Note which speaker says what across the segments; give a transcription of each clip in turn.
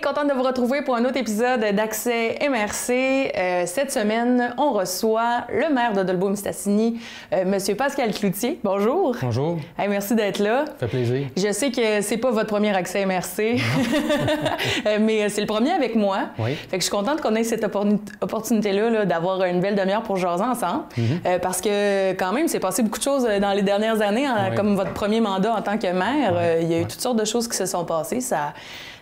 Speaker 1: contente de vous retrouver pour un autre épisode d'Accès MRC. Cette semaine, on reçoit le maire de Dolbeau-Mistassini, Monsieur Pascal Cloutier. Bonjour.
Speaker 2: Bonjour.
Speaker 1: Hey, merci d'être là.
Speaker 2: Ça fait plaisir.
Speaker 1: Je sais que c'est pas votre premier Accès MRC, mais c'est le premier avec moi.
Speaker 2: Oui.
Speaker 1: Fait que je suis contente qu'on ait cette opportunité-là d'avoir une belle demi-heure pour jaser ensemble. Parce que quand même, c'est passé beaucoup de choses dans les dernières années, comme votre premier mandat en tant que maire. Il y a eu toutes sortes de choses qui se sont passées.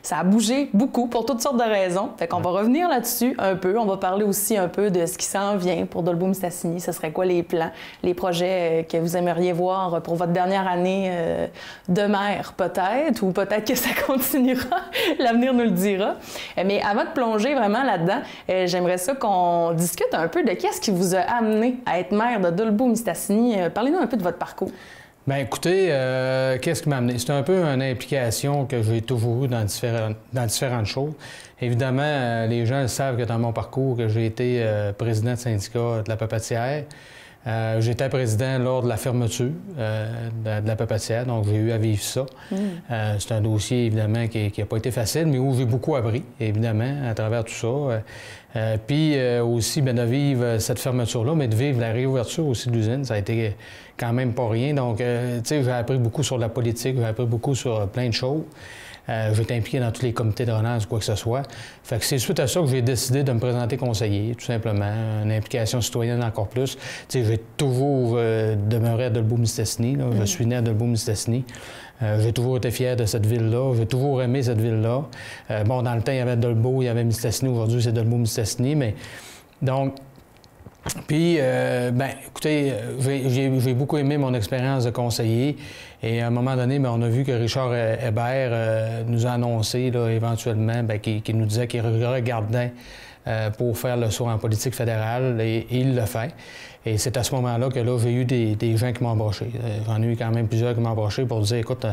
Speaker 1: Ça a bougé beaucoup pour toutes sortes de raisons. Fait qu'on va revenir là-dessus un peu. On va parler aussi un peu de ce qui s'en vient pour Dolbeau-Mistassini. Ce serait quoi les plans, les projets que vous aimeriez voir pour votre dernière année de maire, peut-être, ou peut-être que ça continuera. L'avenir nous le dira. Mais avant de plonger vraiment là-dedans, j'aimerais ça qu'on discute un peu de qu'est-ce qui vous a amené à être maire de Dolbeau-Mistassini. Parlez-nous un peu de votre parcours.
Speaker 2: Bien, écoutez, qu'est-ce qui m'a amené? C'est un peu une implication que j'ai toujours eue dans différentes choses. Évidemment, les gens savent que dans mon parcours, que j'ai été président de syndicat de la papetière. J'étais président lors de la fermeture de la papetière, donc j'ai eu à vivre ça. C'est un dossier, évidemment, qui n'a pas été facile, mais où j'ai beaucoup appris, évidemment, à travers tout ça. Puis aussi, bien, de vivre cette fermeture-là, mais de vivre la réouverture aussi de l'usine, ça a été quand même pas rien. Donc, tu sais, j'ai appris beaucoup sur la politique, j'ai appris beaucoup sur plein de choses. J'ai été impliqué dans tous les comités de relance, quoi que ce soit. Fait que c'est suite à ça que j'ai décidé de me présenter conseiller, tout simplement. Une implication citoyenne encore plus. Tu sais, j'ai toujours demeuré à Dolbeau-Mistassini. Je suis né à Dolbeau-Mistassini. J'ai toujours été fier de cette ville-là. J'ai toujours aimé cette ville-là. Bon, dans le temps, il y avait Dolbeau, il y avait Mistassini. Aujourd'hui, c'est Dolbeau-Mistassini. Mais donc, puis, bien, écoutez, j'ai beaucoup aimé mon expérience de conseiller. Et à un moment donné, bien, on a vu que Richard Hébert nous a annoncé là, éventuellement qu'il nous disait qu'il regardait pour faire le saut en politique fédérale et il le fait. Et c'est à ce moment-là que là, j'ai eu des gens qui m'ont embauché. J'en ai eu quand même plusieurs qui m'ont embauché pour dire, écoute,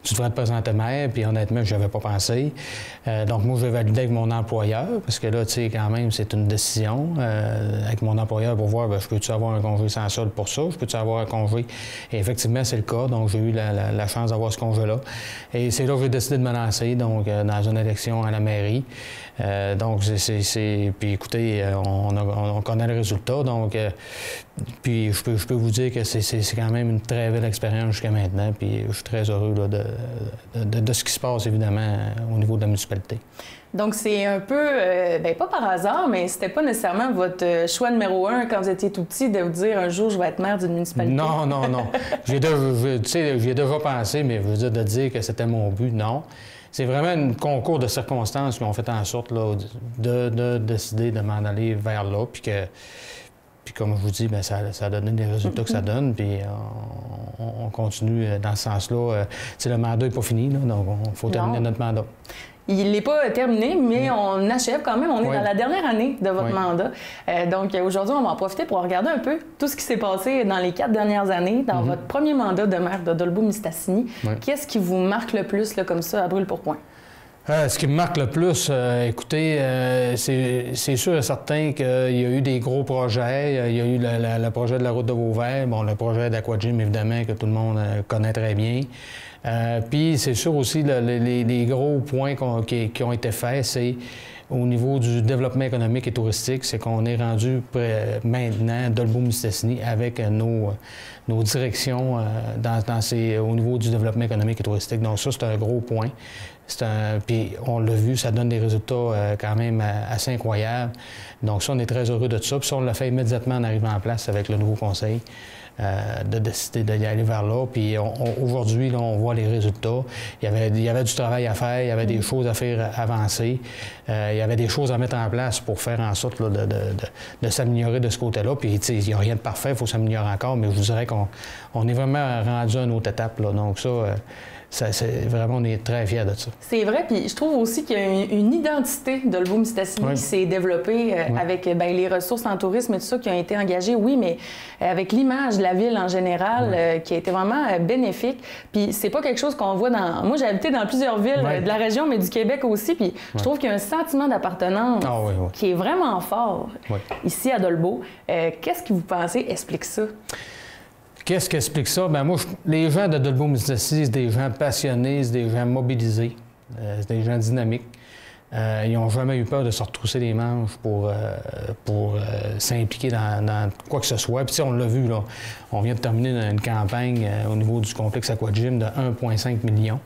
Speaker 2: tu devrais te présenter maire, puis honnêtement, je n'avais pas pensé. Donc moi, je vais valider avec mon employeur, parce que là, tu sais, quand même, c'est une décision avec mon employeur pour voir, bien, je peux-tu avoir un congé sans solde pour ça, je peux-tu avoir un congé. Et effectivement, c'est le cas, donc j'ai eu la chance d'avoir ce congé-là. Et c'est là que j'ai décidé de me lancer, donc dans une élection à la mairie. Donc, puis écoutez, on connaît le résultat, donc... Puis je peux vous dire que c'est quand même une très belle expérience jusqu'à maintenant, puis je suis très heureux là, de ce qui se passe, évidemment, au niveau de la municipalité.
Speaker 1: Donc, c'est un peu, bien, pas par hasard, mais c'était pas nécessairement votre choix numéro un quand vous étiez tout petit de vous dire un jour je vais être maire d'une municipalité.
Speaker 2: Non, non, non. J'y ai déjà pensé, mais je veux dire de dire que c'était mon but, non. C'est vraiment un concours de circonstances qui ont fait en sorte là, de décider de m'en aller vers là, puis comme je vous dis, bien, ça a donné les résultats que ça donne, puis on continue dans ce sens-là. Le mandat n'est pas fini, là, donc il faut terminer notre mandat.
Speaker 1: Il n'est pas terminé, mais on achève quand même. On est dans la dernière année de votre mandat. Donc aujourd'hui, on va en profiter pour regarder un peu tout ce qui s'est passé dans les 4 dernières années, dans votre premier mandat de maire de Dolbeau-Mistassini. Qu'est-ce qui vous marque le plus, là, comme ça, à brûle-pourpoint?
Speaker 2: Ce qui me marque le plus, écoutez, c'est sûr et certain qu'il y a eu des gros projets. Il y a eu le projet de la route de Vauvert, bon, le projet d'Aquagym, évidemment, que tout le monde connaît très bien. Puis c'est sûr aussi, les gros points qui ont été faits, c'est au niveau du développement économique et touristique, c'est qu'on est rendu maintenant Dolbeau-Mistassini avec nos directions au niveau du développement économique et touristique. Donc ça, c'est un gros point. Puis on l'a vu, ça donne des résultats quand même assez incroyables. Donc ça, on est très heureux de ça. Puis ça, on l'a fait immédiatement en arrivant en place avec le nouveau conseil, de décider d'y aller vers là. Puis aujourd'hui, là, on voit les résultats. Il y avait du travail à faire, il y avait des choses à faire avancer, il y avait des choses à mettre en place pour faire en sorte là, de s'améliorer de ce côté-là. Puis il n'y a rien de parfait, il faut s'améliorer encore, mais je vous dirais qu'on est vraiment rendu à une autre étape, là. Donc ça... vraiment, on est très fiers de ça. C'est
Speaker 1: vrai, puis je trouve aussi qu'il y a une identité de Dolbeau-Mistassini qui s'est développée avec les ressources en tourisme et tout ça qui ont été engagées, oui, mais avec l'image de la ville en général qui a été vraiment bénéfique. Puis c'est pas quelque chose qu'on voit dans... Moi, j'ai habité dans plusieurs villes de la région, mais du Québec aussi, puis je trouve qu'il y a un sentiment d'appartenance qui est vraiment fort ici à Dolbeau. Qu'est-ce que vous pensez explique ça?
Speaker 2: Qu'est-ce qui explique ça? Bien, moi, les gens de Dolbeau-Mistassini, c'est des gens passionnés, c'est des gens mobilisés, c'est des gens dynamiques. Ils n'ont jamais eu peur de se retrousser les manches pour s'impliquer dans quoi que ce soit. Puis on l'a vu, là, on vient de terminer une campagne au niveau du complexe Aquagym de 1,5 million.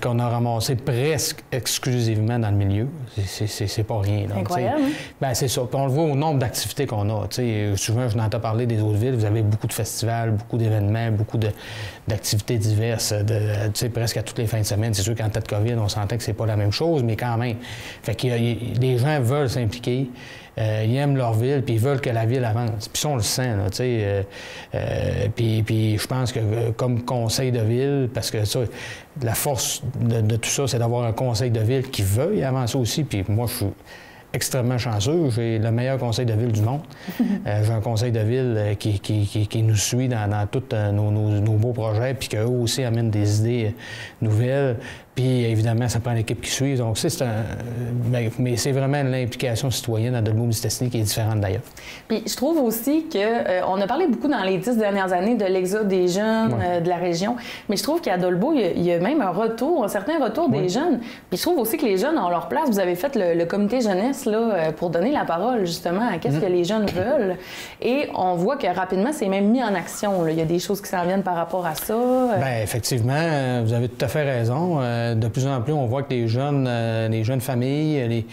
Speaker 2: Qu'on a ramassé presque exclusivement dans le milieu. C'est pas rien. Là,
Speaker 1: incroyable.
Speaker 2: Ben, c'est ça. Puis on le voit au nombre d'activités qu'on a. Souvent, je n'entends parler des autres villes. Vous avez beaucoup de festivals, beaucoup d'événements, beaucoup d'activités diverses, presque à toutes les fins de semaine. C'est sûr qu'en temps de COVID, on s'entend que c'est pas la même chose, mais quand même. Fait que les gens veulent s'impliquer. Ils aiment leur ville, puis ils veulent que la ville avance. Puis ça, on le sent, là, tu sais. Puis je pense que comme conseil de ville, parce que ça, la force de tout ça, c'est d'avoir un conseil de ville qui veuille avancer aussi. Puis moi, je suis extrêmement chanceux. J'ai le meilleur conseil de ville du monde. J'ai un conseil de ville qui nous suit dans tous nos beaux projets, puis qu'eux aussi amènent des idées nouvelles. Puis, évidemment, ça prend l'équipe qui suit. Donc, mais c'est vraiment l'implication citoyenne à Dolbeau-Mistassini qui est différente d'ailleurs.
Speaker 1: Puis, je trouve aussi qu'on a parlé beaucoup dans les 10 dernières années de l'exode des jeunes de la région. Mais je trouve qu'à Dolbeau, il y a même un certain retour des jeunes. Puis, je trouve aussi que les jeunes ont leur place. Vous avez fait le comité jeunesse là, pour donner la parole, justement, à qu'est-ce que les jeunes veulent. Et on voit que rapidement, c'est même mis en action. Là. Il y a des choses qui s'en viennent par rapport à ça.
Speaker 2: Bien, effectivement, vous avez tout à fait raison. De plus en plus, on voit que les jeunes familles,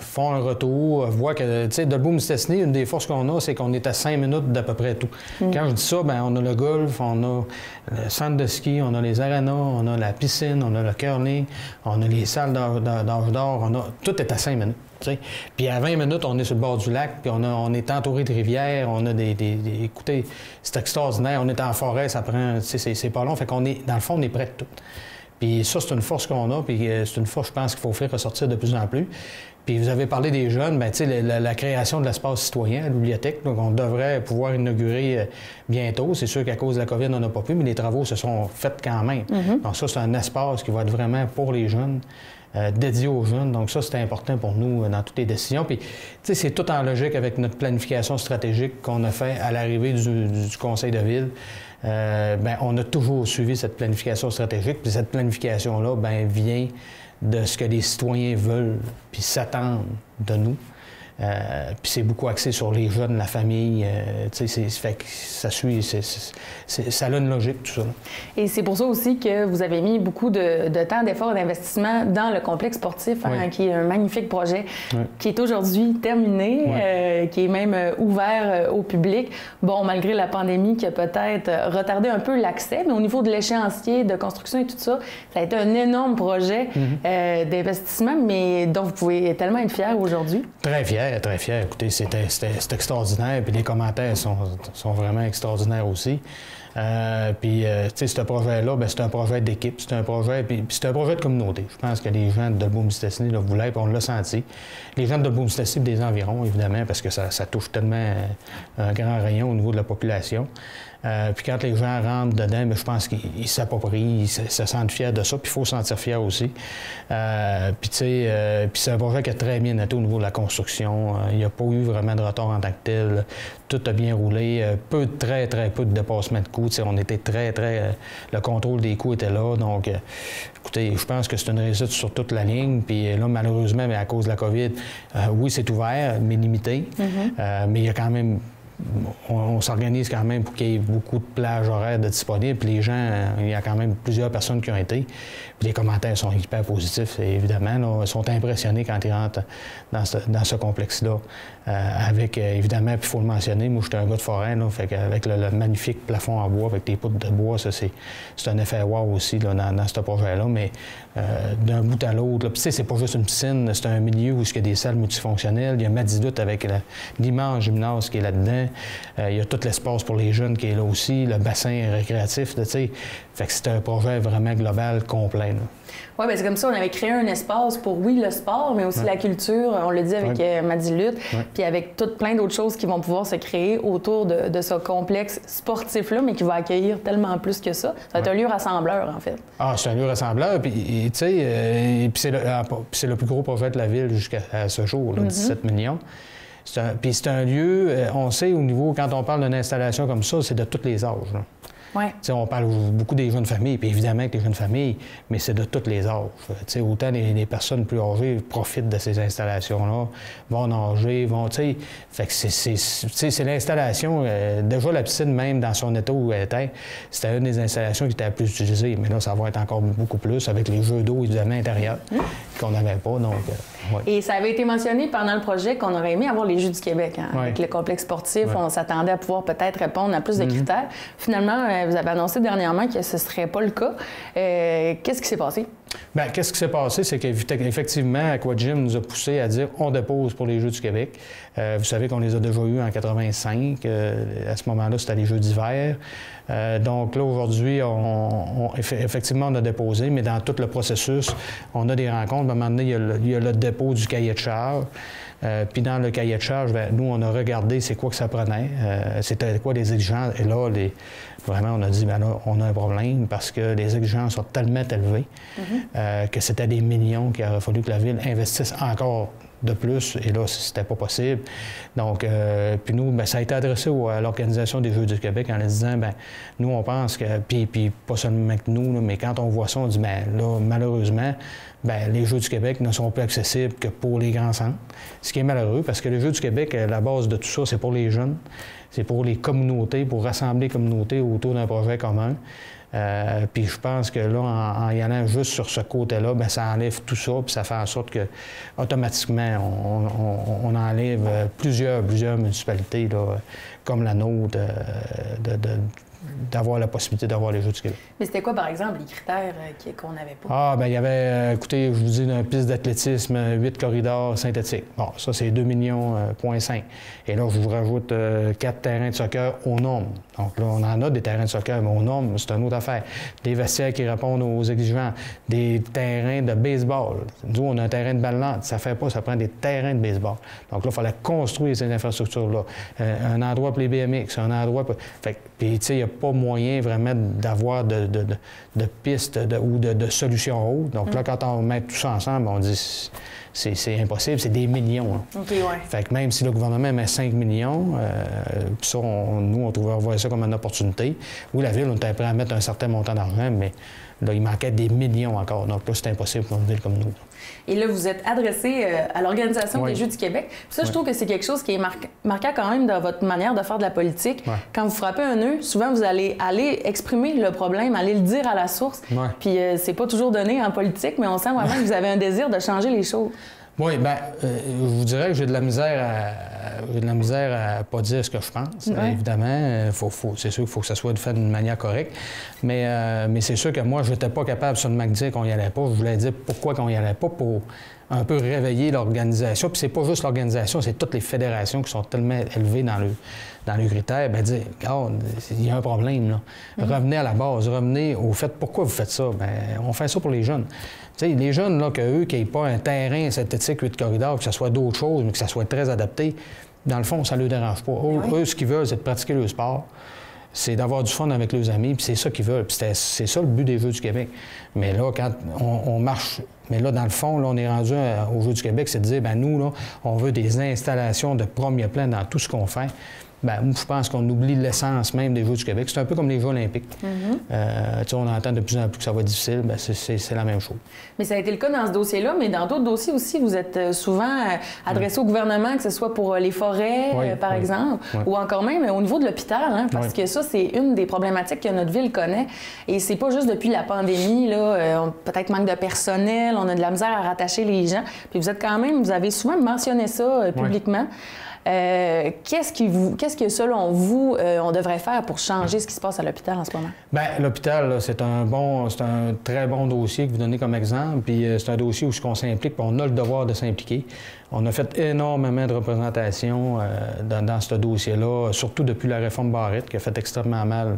Speaker 2: font un retour, voient que, tu sais, Dolbeau-Mistassini, une des forces qu'on a, c'est qu'on est à 5 minutes d'à peu près tout. Quand je dis ça, bien, on a le golf, on a le centre de ski, on a les arénas, on a la piscine, on a le curling, on a les salles d'âge d'or, tout est à 5 minutes. T'sais. Puis à 20 minutes, on est sur le bord du lac, puis on est entouré de rivières, on a écoutez, c'est extraordinaire, on est en forêt, ça prend, c'est pas long, fait qu'on est, dans le fond, on est près de tout. Puis ça, c'est une force qu'on a, puis c'est une force, je pense, qu'il faut faire ressortir de plus en plus. Puis vous avez parlé des jeunes, bien, tu sais, la création de l'espace citoyen à la bibliothèque, donc on devrait pouvoir inaugurer bientôt. C'est sûr qu'à cause de la COVID, on n'a pas pu, mais les travaux se sont faits quand même. Donc ça, c'est un espace qui va être vraiment pour les jeunes. Dédié aux jeunes. Donc ça, c'est important pour nous dans toutes les décisions. Puis, tu sais, c'est tout en logique avec notre planification stratégique qu'on a fait à l'arrivée du conseil de ville. Bien, on a toujours suivi cette planification stratégique. Puis cette planification-là, bien, vient de ce que les citoyens veulent puis s'attendent de nous. Puis c'est beaucoup axé sur les jeunes, la famille. Tu sais, fait que ça suit, ça a une logique, tout ça. Et
Speaker 1: c'est pour ça aussi que vous avez mis beaucoup de temps, d'efforts et d'investissement dans le complexe sportif, qui est un magnifique projet, qui est aujourd'hui terminé, qui est même ouvert au public. Bon, malgré la pandémie qui a peut-être retardé un peu l'accès, mais au niveau de l'échéancier, de construction et tout ça, ça a été un énorme projet d'investissement, mais dont vous pouvez tellement être fiers aujourd'hui.
Speaker 2: Très fier. Très fier. Écoutez, c'est extraordinaire. Puis les commentaires sont vraiment extraordinaires aussi. Puis, tu sais, ce projet-là, bien, c'est un projet d'équipe, c'est un projet de communauté. Je pense que les gens de Dolbeau-Mistassini le voulaient, puis on l'a senti. Les gens de Dolbeau-Mistassini des environs, évidemment, parce que ça touche tellement un grand rayon au niveau de la population. Puis quand les gens rentrent dedans, bien, je pense qu'ils s'approprient, ils se sentent fiers de ça, puis il faut se sentir fier aussi. Puis, tu sais, puis c'est un projet qui a très bien été au niveau de la construction. Il n'y a pas eu vraiment de retard en tant que tel. Tout a bien roulé. Très peu de dépassement de coûts. T'sais, on était le contrôle des coûts était là. Donc, écoutez, je pense que c'est une réussite sur toute la ligne. Puis là, malheureusement, mais à cause de la COVID, oui, c'est ouvert, mais limité. Mais il y a quand même... On s'organise quand même pour qu'il y ait beaucoup de plages horaires de disponibles. Puis les gens, il y a quand même plusieurs personnes qui ont été. Puis les commentaires sont hyper positifs, évidemment. Là, ils sont impressionnés quand ils rentrent dans ce complexe-là. Avec, évidemment, puis il faut le mentionner, moi, j'étais un gars de forêt, là, fait qu'avec le magnifique plafond en bois, avec des poutres de bois, ça, c'est un effet wow aussi là, dans ce projet-là. Mais d'un bout à l'autre, puis tu sais, c'est pas juste une piscine, c'est un milieu où il y a des salles multifonctionnelles. Il y a Madilutte avec l'immense gymnase qui est là-dedans. Il y a tout l'espace pour les jeunes qui est là aussi, le bassin récréatif, tu sais. Fait que c'est un projet vraiment global, complet.
Speaker 1: Oui, bien c'est comme ça, on avait créé un espace pour, oui, le sport, mais aussi la culture, on le dit avec Madilutte, puis avec plein d'autres choses qui vont pouvoir se créer autour de ce complexe sportif-là, mais qui va accueillir tellement plus que ça. Ça va être un lieu rassembleur, en fait. Ah,
Speaker 2: c'est un lieu rassembleur, puis tu sais, c'est le plus gros projet de la ville jusqu'à ce jour, là, 17 millions. Puis c'est un lieu, on sait au niveau, quand on parle d'une installation comme ça, c'est de tous les âges. Là.
Speaker 1: Ouais.
Speaker 2: On parle beaucoup des jeunes familles, puis évidemment que les jeunes familles, mais c'est de tous les âges. Autant les personnes plus âgées profitent de ces installations-là, vont nager, fait que c'est l'installation. Déjà, la piscine, même dans son état où elle était, c'était une des installations qui était la plus utilisée. Mais là, ça va être encore beaucoup plus avec les jeux d'eau, évidemment, intérieurs, qu'on n'avait pas. Donc, ouais.
Speaker 1: Et ça avait été mentionné pendant le projet qu'on aurait aimé avoir les Jeux du Québec. Hein? Avec le complexe sportif, on s'attendait à pouvoir peut-être répondre à plus de critères. Finalement, vous avez annoncé dernièrement que ce ne serait pas le cas. Qu'est-ce qui s'est passé? Bien,
Speaker 2: qu'est-ce qui s'est passé? C'est qu'effectivement, Aquagym nous a poussé à dire on dépose pour les Jeux du Québec. Vous savez qu'on les a déjà eus en 85. À ce moment-là, c'était les Jeux d'hiver. Donc là, aujourd'hui, effectivement, on a déposé, mais dans tout le processus, on a des rencontres. À un moment donné, il y a le dépôt du cahier de charge. Puis dans le cahier de charge, bien, nous, on a regardé c'est quoi que ça prenait, c'était quoi les exigences. Et là, vraiment, on a dit, bien là, on a un problème parce que les exigences sont tellement élevées que c'était des millions qu'il aurait fallu que la Ville investisse encore de plus, et là, c'était pas possible. Donc, puis nous, bien, ça a été adressé à l'Organisation des Jeux du Québec en leur disant, bien, nous, on pense que, puis pas seulement que nous, là, mais quand on voit ça, on dit, bien, là, malheureusement, bien, les Jeux du Québec ne sont plus accessibles que pour les grands centres, ce qui est malheureux, parce que les Jeux du Québec, la base de tout ça, c'est pour les jeunes, c'est pour les communautés, pour rassembler les communautés autour d'un projet commun. Puis je pense que là, en y allant juste sur ce côté-là, bien, ça enlève tout ça, puis ça fait en sorte que automatiquement, on enlève plusieurs municipalités, là, comme la nôtre, d'avoir la possibilité d'avoir les Jeux du Québec.
Speaker 1: Mais c'était quoi, par exemple, les critères qu'on n'avait pas?
Speaker 2: Ah, bien, il y avait, écoutez, je vous dis, une piste d'athlétisme, 8 corridors synthétiques. Bon, ça, c'est 2,5 millions. Et là, je vous rajoute 4 terrains de soccer aux normes. Donc là, on en a des terrains de soccer, mais aux normes, c'est une autre affaire. Des vestiaires qui répondent aux exigences, des terrains de baseball. Nous, on a un terrain de balle, ça fait pas, ça prend des terrains de baseball. Donc là, il fallait construire ces infrastructures-là. Un endroit pour les BMX, un endroit pour... Fait, puis, tu sais, il n'y a pas moyen vraiment d'avoir de pistes ou de solutions hautes. Donc là, quand on met tout ça ensemble, on dit c'est impossible, c'est des millions. Hein.
Speaker 1: OK, ouais.
Speaker 2: Fait que même si le gouvernement met 5 millions, puis ça, nous, on trouvait voir ça comme une opportunité. Oui, la Ville, on était prêt à mettre un certain montant d'argent, mais là, il manquait des millions encore. Donc là, c'est impossible pour une ville comme nous.
Speaker 1: Et là, vous êtes adressé à l'Organisation des Jeux du Québec. Puis ça, je trouve que c'est quelque chose qui est marquant quand même dans votre manière de faire de la politique. Quand vous frappez un nœud, souvent, vous allez aller exprimer le problème, aller le dire à la source. Puis c'est pas toujours donné en politique, mais on sent vraiment que vous avez un désir de changer les choses.
Speaker 2: Oui, bien, je vous dirais que j'ai de la misère à pas dire ce que je pense. Évidemment, c'est sûr qu'il faut que ça soit fait d'une manière correcte. Mais c'est sûr que moi, je n'étais pas capable seulement de dire qu'on n'y allait pas. Je voulais dire pourquoi qu'on n'y allait pas pour un peu réveiller l'organisation. Puis c'est pas juste l'organisation, c'est toutes les fédérations qui sont tellement élevées dans le critère. Bien, dire, regarde, il y a un problème, là. Revenez à la base, revenez au fait, pourquoi vous faites ça? Bien, on fait ça pour les jeunes. Tu sais, les jeunes, là, qu'eux, qui n'aient pas un terrain synthétique 8 corridors, que ce soit d'autres choses, mais que ça soit très adapté, dans le fond, ça ne leur dérange pas. Eux, ce qu'ils veulent, c'est de pratiquer le sport, c'est d'avoir du fun avec leurs amis, puis c'est ça qu'ils veulent. Puis c'est ça le but des Jeux du Québec. Mais là, quand on marche... Mais là, dans le fond, là, on est rendu aux Jeux du Québec, c'est de dire, bien, nous, là, on veut des installations de premier plan dans tout ce qu'on fait. Bien, je pense qu'on oublie l'essence même des Jeux du Québec. C'est un peu comme les Jeux olympiques. On entend de plus en plus que ça va être difficile. Bien, c'est la même chose.
Speaker 1: Mais ça a été le cas dans ce dossier-là, mais dans d'autres dossiers aussi, vous êtes souvent adressé au gouvernement, que ce soit pour les forêts, par exemple, ou encore même au niveau de l'hôpital, hein, parce que ça, c'est une des problématiques que notre ville connaît. Et c'est pas juste depuis la pandémie, là, peut-être manque de personnel, on a de la misère à rattacher les gens. Puis vous êtes quand même, vous avez souvent mentionné ça publiquement. Qu'est-ce que, selon vous, on devrait faire pour changer ce qui se passe à l'hôpital en ce moment? Bien,
Speaker 2: l'hôpital, c'est un très bon dossier que vous donnez comme exemple. Puis c'est un dossier où on s'implique, puis on a le devoir de s'impliquer. On a fait énormément de représentations dans ce dossier-là, surtout depuis la réforme Barrette, qui a fait extrêmement mal.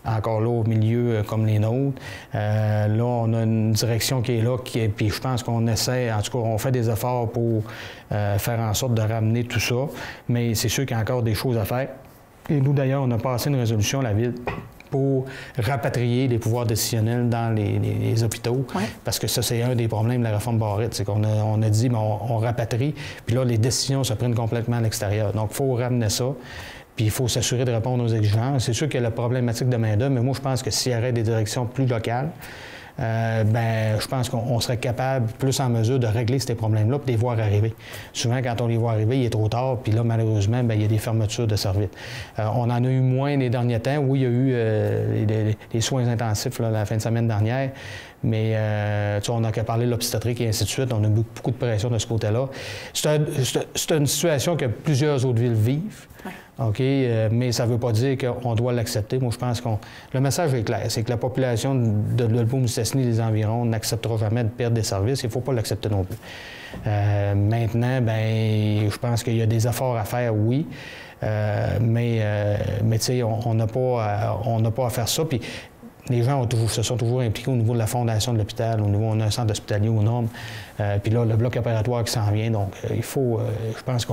Speaker 2: Encore là, au milieu comme les nôtres. Là, on a une direction qui est là, puis je pense qu'on essaie, en tout cas, on fait des efforts pour faire en sorte de ramener tout ça, mais c'est sûr qu'il y a encore des choses à faire. Et nous, d'ailleurs, on a passé une résolution à la Ville pour rapatrier les pouvoirs décisionnels dans les hôpitaux, parce que ça, c'est un des problèmes de la réforme Barrette, c'est qu'on a dit, bien, on rapatrie, puis là, les décisions se prennent complètement à l'extérieur. Donc, il faut ramener ça. Puis il faut s'assurer de répondre aux exigences. C'est sûr qu'il y a la problématique de main-d'œuvre, mais moi, je pense que s'il y aurait des directions plus locales, je pense qu'on serait capable, plus en mesure, de régler ces problèmes-là et de les voir arriver. Souvent, quand on les voit arriver, il est trop tard, puis là, malheureusement, il y a des fermetures de services. On en a eu moins les derniers temps. Oui, il y a eu les soins intensifs là, la fin de semaine dernière, mais on n'a qu'à parler de l'obstétrique et ainsi de suite. On a beaucoup de pression de ce côté-là. C'est une situation que plusieurs autres villes vivent.
Speaker 1: Ouais.
Speaker 2: OK, mais ça ne veut pas dire qu'on doit l'accepter. Moi, je pense le message est clair, c'est que la population de Dolbeau-Mistassini et les environs n'acceptera jamais de perdre des services. Il ne faut pas l'accepter non plus. Maintenant, je pense qu'il y a des efforts à faire, oui, mais tu sais, on n'a pas à faire ça. Puis, les gens se sont toujours impliqués au niveau de la fondation de l'hôpital, au niveau d'un centre hospitalier aux normes. Puis là, le bloc opératoire qui s'en vient. Donc, il faut, je pense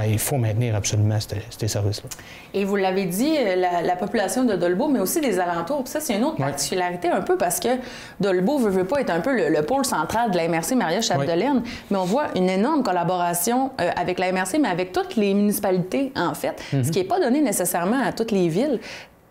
Speaker 2: il faut maintenir absolument ces services-là.
Speaker 1: Et vous l'avez dit, la population de Dolbeau, mais aussi des alentours. Puis ça, c'est une autre particularité un peu parce que Dolbeau veut pas être un peu le pôle central de la MRC Maria-Chapdelaine. Oui. Mais on voit une énorme collaboration avec la MRC, mais avec toutes les municipalités, en fait, ce qui n'est pas donné nécessairement à toutes les villes.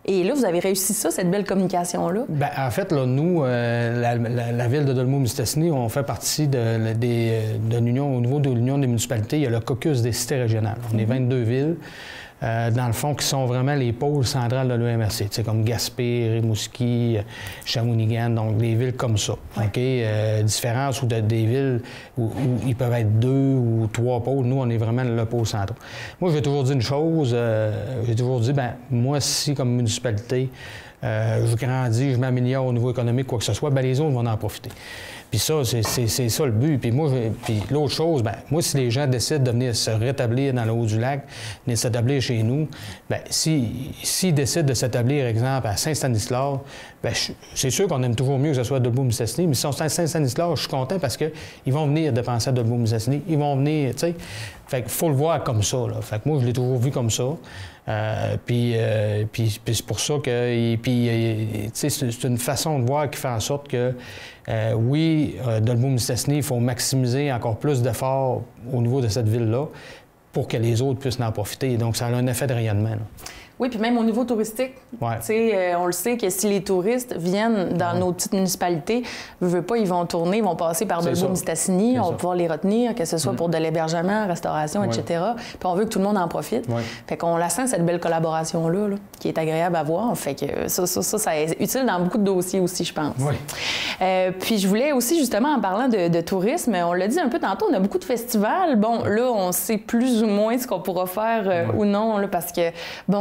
Speaker 1: Et là, vous avez réussi ça, cette belle communication-là? Bien,
Speaker 2: en fait, là, nous, la ville de Dolbeau-Mistassini, on fait partie de l'Union, au niveau de l'Union des municipalités, il y a le caucus des cités régionales. On est 22 villes, dans le fond, qui sont vraiment les pôles centrales de l'EMRC, comme Gaspé, Rimouski, Shawinigan, donc des villes comme ça. OK? Différence ou des villes où ils peuvent être 2 ou 3 pôles. Nous, on est vraiment le pôle central. Moi, j'ai toujours dit une chose, moi, si comme municipalité, je grandis, je m'améliore au niveau économique, quoi que ce soit, les autres vont en profiter. Puis ça, c'est ça le but. Puis l'autre chose, moi, si les gens décident de venir se rétablir dans le haut du lac, venir s'établir chez nous, s'ils décident de s'établir, exemple, à Saint-Stanislas, c'est sûr qu'on aime toujours mieux que ce soit à Dolbeau-Mistassini, mais si on est à Saint-Stanislas, je suis content parce qu'ils vont venir dépenser à Dolbeau-Mistassini. Ils vont venir, tu sais. Fait qu'il faut le voir comme ça, là. Fait que moi, je l'ai toujours vu comme ça. Puis c'est pour ça que... c'est une façon de voir qui fait en sorte que, Dolbeau-Mistassini, il faut maximiser encore plus d'efforts au niveau de cette ville-là pour que les autres puissent en profiter. Donc, ça a un effet de rayonnement, là.
Speaker 1: Oui, puis même au niveau touristique, on le sait que si les touristes viennent dans nos petites municipalités, ils vont tourner, ils vont passer par Dolbeau-Mistassini, on va pouvoir les retenir, que ce soit pour de l'hébergement, restauration, etc. Puis on veut que tout le monde en profite. Fait qu'on la sent, cette belle collaboration-là, qui est agréable à voir. Fait que ça est utile dans beaucoup de dossiers aussi, je pense. Puis je voulais aussi, justement, en parlant de tourisme, on l'a dit un peu tantôt, on a beaucoup de festivals. Bon, là, on sait plus ou moins ce qu'on pourra faire ou non, là, parce que,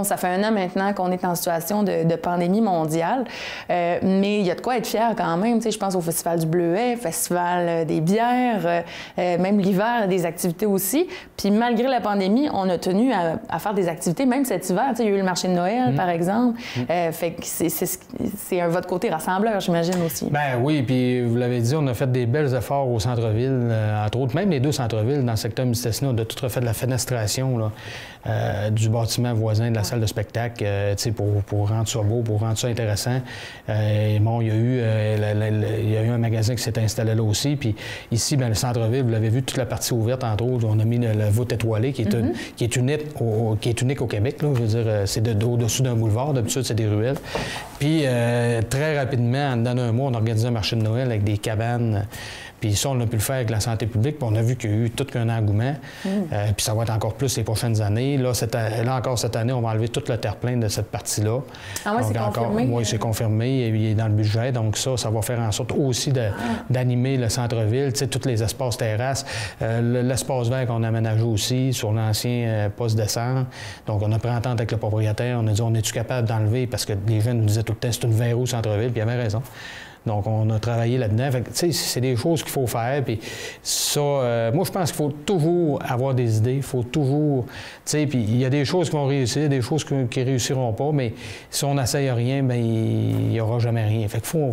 Speaker 1: ça fait un an maintenant qu'on est en situation de pandémie mondiale, mais il y a de quoi être fier quand même. Je pense au Festival du Bleuet, Festival des bières, même l'hiver, des activités aussi. Puis malgré la pandémie, on a tenu à faire des activités, même cet hiver. Il y a eu le marché de Noël, par exemple. Fait que c'est votre côté rassembleur, j'imagine aussi.
Speaker 2: Oui, puis vous l'avez dit, on a fait des belles efforts au centre-ville, entre autres, même les 2 centres-villes dans le secteur Mistassini, on a tout refait de la fenestration là, du bâtiment voisin de la salle de spectacle, pour rendre ça beau, pour rendre ça intéressant. Il y a eu un magasin qui s'est installé là aussi. Puis ici, le centre-ville, vous l'avez vu, toute la partie ouverte, entre autres, on a mis le voûte étoilé qui est unique au Québec. Là, je veux dire, c'est au-dessus d'un boulevard. D'habitude, c'est des ruelles. Puis très rapidement, dans un mois, on a organisé un marché de Noël avec des cabanes. Puis ça, on a pu le faire avec la santé publique. Puis on a vu qu'il y a eu tout qu'un engouement. Puis ça va être encore plus les prochaines années. Là, encore cette année, on va enlever tout le terre-plein de cette partie-là.
Speaker 1: Ah oui, c'est confirmé?
Speaker 2: Oui, c'est confirmé. Il est dans le budget. Donc ça va faire en sorte aussi d'animer le centre-ville. Tu sais, tous les espaces terrasses. L'espace vert qu'on a aménagé aussi sur l'ancien poste d'essence. Donc on a pris entente avec le propriétaire. On a dit, on est-tu capable d'enlever? Parce que les gens nous disaient tout le temps, c'est une verrou centre-ville. Puis il avait raison. Donc, on a travaillé là-dedans. Fait que, tu sais, c'est des choses qu'il faut faire. Puis ça, moi, je pense qu'il faut toujours avoir des idées. Il faut toujours, tu sais, puis il y a des choses qui vont réussir, des choses qui réussiront pas. Mais si on n'essaye rien, bien, il n'y aura jamais rien. Fait qu'il faut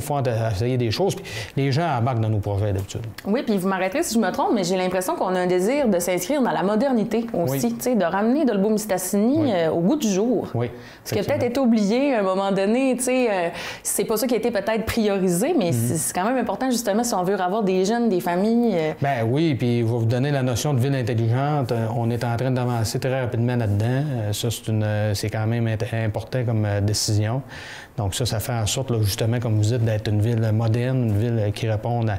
Speaker 2: essayer des choses. Puis les gens embarquent dans nos projets d'habitude.
Speaker 1: Oui, puis vous m'arrêterez si je me trompe, mais j'ai l'impression qu'on a un désir de s'inscrire dans la modernité aussi, tu sais, de ramener Dolbeau-Mistassini au goût du jour.
Speaker 2: Oui.
Speaker 1: Ce qui a peut-être été oublié à un moment donné, tu sais, c'est pas ça qui a été peut-être priorisé prioriser, mais c'est quand même important, justement, si on veut avoir des jeunes, des familles.
Speaker 2: Ben oui, puis je vais vous donner la notion de ville intelligente. On est en train d'avancer très rapidement là-dedans. Ça, c'est quand même important comme décision. Donc ça fait en sorte, là, justement, comme vous dites, d'être une ville moderne, une ville qui réponde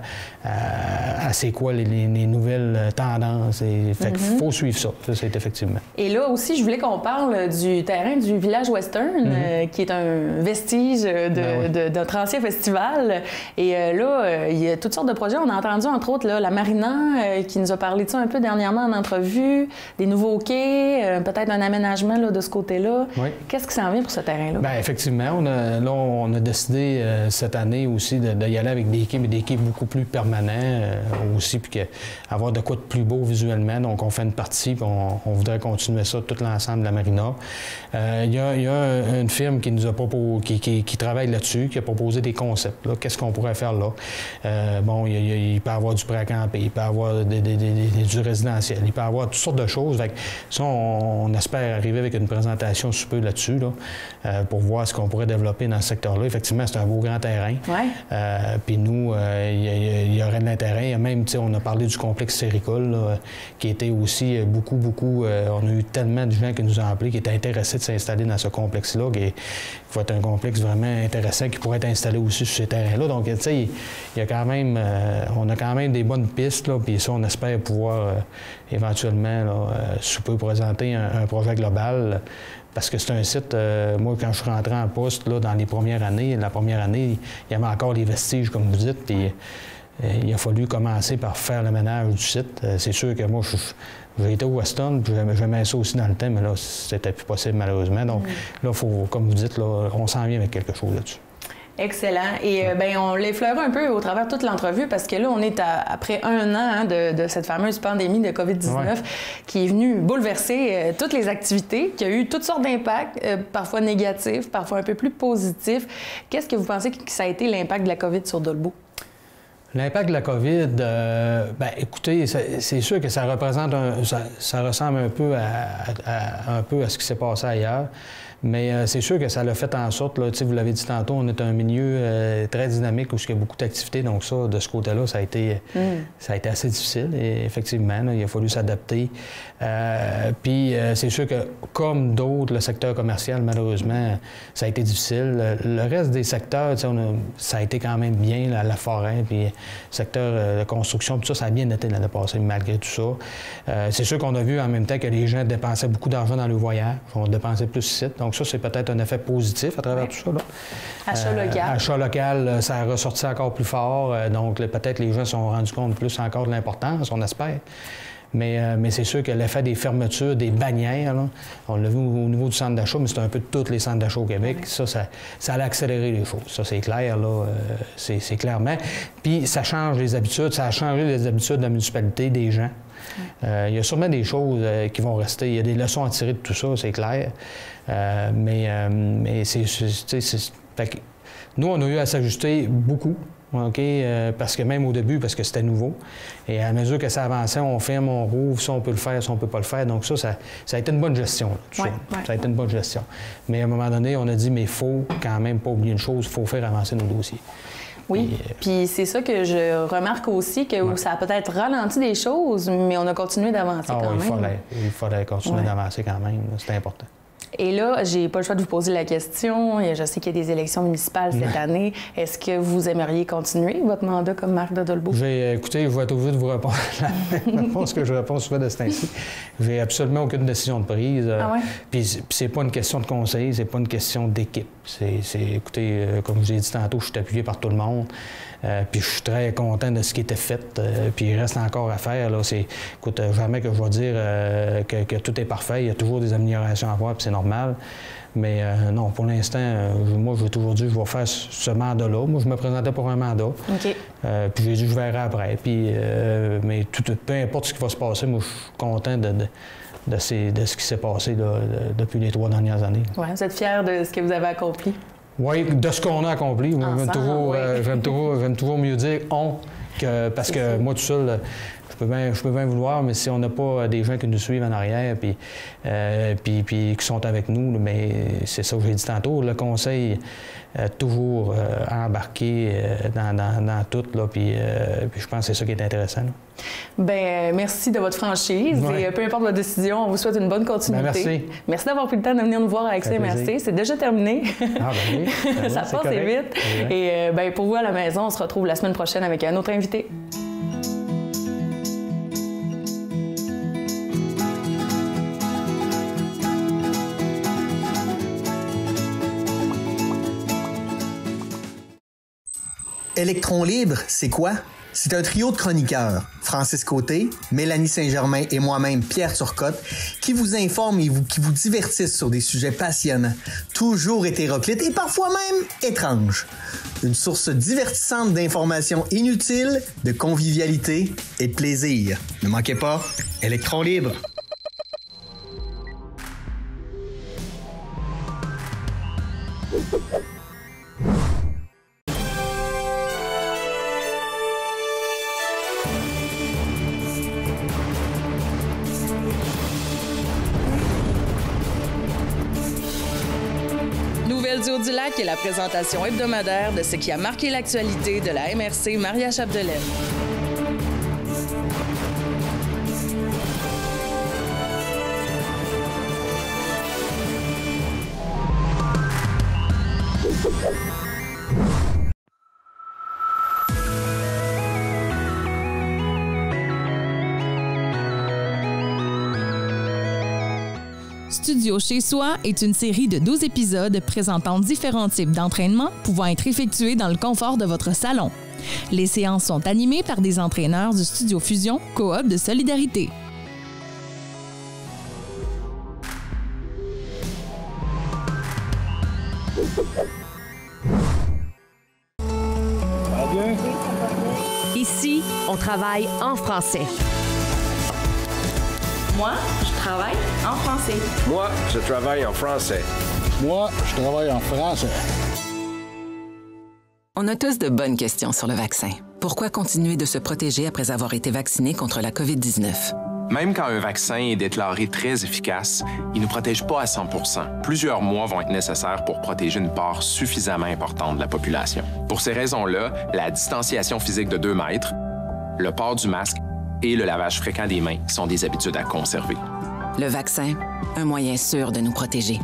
Speaker 2: à c'est quoi les nouvelles tendances. Fait qu'il faut suivre ça, c'est effectivement.
Speaker 1: Et là aussi, je voulais qu'on parle du terrain du Village Western, qui est un vestige de notre ancien festival. Et là, il y a toutes sortes de projets. On a entendu, entre autres, là, la Marina, qui nous a parlé de ça un peu dernièrement en entrevue, des nouveaux quais, peut-être un aménagement là, de ce côté-là. Oui. Qu'est-ce qui s'en vient pour ce terrain-là?
Speaker 2: Bien, effectivement, on a décidé cette année aussi d'y aller avec des quais, mais des quais beaucoup plus permanents aussi, puis avoir de quoi de plus beau visuellement. Donc, on fait une partie, puis on voudrait continuer ça, tout l'ensemble de la Marina. Il y a une firme qui nous a proposé, qui travaille là-dessus, qui a proposé des concepts. Qu'est-ce qu'on pourrait faire là? Il peut y avoir du pré-campé, il peut y avoir du résidentiel, il peut y avoir toutes sortes de choses. Fait que ça, on espère arriver avec une présentation sous peu là-dessus, pour voir ce qu'on pourrait développer dans ce secteur-là. Effectivement, c'est un beau grand terrain. Ouais. Puis nous, il y aurait de l'intérêt. Il y a même, on a parlé du complexe séricole, qui était aussi beaucoup, on a eu tellement de gens qui nous ont appelés, qui étaient intéressés de s'installer dans ce complexe-là, qui va être un complexe vraiment intéressant qui pourrait être installé aussi sur ces terrains-là. Donc, tu sais, il y a quand même, on a quand même des bonnes pistes, là, puis ça, on espère pouvoir éventuellement, sous peu, présenter un projet global. Parce que c'est un site, moi, quand je suis rentré en poste, là, dans les premières années, la première année, il y avait encore les vestiges, comme vous dites, puis il a fallu commencer par faire le ménage du site. C'est sûr que moi, j'ai été au Weston, puis j'aimais ça aussi dans le temps, mais là, c'était plus possible, malheureusement. Donc là, il faut, comme vous dites, là, on s'en vient avec quelque chose là-dessus.
Speaker 1: Excellent. Et bien, on l'effleura un peu au travers de toute l'entrevue parce que là, on est après un an de cette fameuse pandémie de COVID-19 qui est venue bouleverser toutes les activités, qui a eu toutes sortes d'impacts, parfois négatifs, parfois un peu plus positifs. Qu'est-ce que vous pensez que ça a été l'impact de la COVID sur Dolbeau?
Speaker 2: L'impact de la COVID, écoutez, c'est sûr que ça représente ça ressemble un peu à ce qui s'est passé ailleurs. Mais c'est sûr que ça l'a fait en sorte, là, vous l'avez dit tantôt, on est un milieu très dynamique où il y a beaucoup d'activités. Donc ça, de ce côté-là, ça a été assez difficile. Et effectivement, là, il a fallu s'adapter. Puis c'est sûr que, comme d'autres, le secteur commercial, malheureusement, ça a été difficile. Le reste des secteurs, ça a été quand même bien, là, la forêt, puis le secteur de construction, tout ça, ça a bien été l'année passée, malgré tout ça. C'est sûr qu'on a vu en même temps que les gens dépensaient beaucoup d'argent dans le voyage. On dépensait plus ici. Donc ça, c'est peut-être un effet positif à travers tout ça. Là.
Speaker 1: Achat local.
Speaker 2: Achat local, ça a ressorti encore plus fort. Donc peut-être les gens se sont rendus compte plus encore de l'importance, on espère. Mais c'est sûr que l'effet des fermetures, des bannières, là, on l'a vu au niveau du centre d'achat, mais c'est un peu de tous les centres d'achat au Québec. Oui. Ça allait accélérer les choses. Ça, c'est clair, là. C'est clairement. Puis ça change les habitudes. Ça a changé les habitudes de la municipalité, des gens. Il y a sûrement des choses qui vont rester. Il y a des leçons à tirer de tout ça, c'est clair. Mais fait que nous, on a eu à s'ajuster beaucoup. OK? Parce que même au début, parce que c'était nouveau. Et à mesure que ça avançait, on ferme, on rouvre, ça on peut le faire, ça on peut pas le faire. Donc ça a été une bonne gestion. Là, tout ça. Ça a été une bonne gestion. Mais à un moment donné, on a dit, mais il faut quand même pas oublier une chose, il faut faire avancer nos dossiers.
Speaker 1: Oui, puis c'est ça que je remarque aussi, que ça a peut-être ralenti des choses, mais on a continué d'avancer quand même.
Speaker 2: Il fallait continuer d'avancer quand même, c'est important.
Speaker 1: Et là, j'ai pas le choix de vous poser la question. Je sais qu'il y a des élections municipales cette année. Est-ce que vous aimeriez continuer votre mandat comme maire de Dolbeau?
Speaker 2: Écoutez, je vais tout vite vous répondre la même réponse que je réponds souvent de ce temps-ci. J'ai absolument aucune décision de prise. Puis c'est pas une question de conseil, c'est pas une question d'équipe. Écoutez, comme je vous ai dit tantôt, je suis appuyé par tout le monde. Puis je suis très content de ce qui était fait. Puis il reste encore à faire. Là. Écoute, jamais que je vais dire que tout est parfait. Il y a toujours des améliorations à voir, puis c'est normal. Mais non, pour l'instant, moi, j'ai toujours dit que je vais faire ce mandat-là. Moi, je me présentais pour un mandat.
Speaker 1: OK.
Speaker 2: Puis j'ai dit que je verrai après. Puis, mais peu importe ce qui va se passer, moi, je suis content de ce qui s'est passé là, depuis les 3 dernières années.
Speaker 1: Oui, vous êtes fier de ce que vous avez accompli?
Speaker 2: Oui, de ce qu'on a accompli. J'aime toujours mieux dire « on », parce que moi, tout seul, je peux bien vouloir, mais si on n'a pas des gens qui nous suivent en arrière puis qui sont avec nous, mais c'est ça que j'ai dit tantôt, le conseil toujours embarqué dans tout, là, puis je pense que c'est ça qui est intéressant. Là.
Speaker 1: Bien, merci de votre franchise et peu importe votre décision, on vous souhaite une bonne continuité.
Speaker 2: Bien, merci.
Speaker 1: Merci d'avoir pris le temps de venir nous voir avec CMRC. C'est déjà terminé.
Speaker 2: Ah, ben oui.
Speaker 1: Ça passe vite. Et pour vous à la maison, on se retrouve la semaine prochaine avec un autre invité.
Speaker 3: Électron libre, c'est quoi? C'est un trio de chroniqueurs, Francis Côté, Mélanie Saint-Germain et moi-même, Pierre Turcotte, qui vous informent et qui vous divertissent sur des sujets passionnants, toujours hétéroclites et parfois même étranges. Une source divertissante d'informations inutiles, de convivialité et de plaisir. Ne manquez pas, Électron libre.
Speaker 1: Du Lac est la présentation hebdomadaire de ce qui a marqué l'actualité de la MRC Maria Chapdelaine.
Speaker 4: Studio chez soi est une série de 12 épisodes présentant différents types d'entraînements pouvant être effectués dans le confort de votre salon. Les séances sont animées par des entraîneurs du Studio Fusion, coop de solidarité.
Speaker 5: Ici, on travaille en français.
Speaker 1: Moi, je travaille en français.
Speaker 6: Moi, je travaille en français.
Speaker 7: Moi, je travaille en français.
Speaker 8: On a tous de bonnes questions sur le vaccin. Pourquoi continuer de se protéger après avoir été vacciné contre la COVID-19?
Speaker 9: Même quand un vaccin est déclaré très efficace, il ne protège pas à 100%. Plusieurs mois vont être nécessaires pour protéger une part suffisamment importante de la population. Pour ces raisons-là, la distanciation physique de 2 mètres, le port du masque et le lavage fréquent des mains sont des habitudes à conserver.
Speaker 8: Le vaccin, un moyen sûr de nous protéger.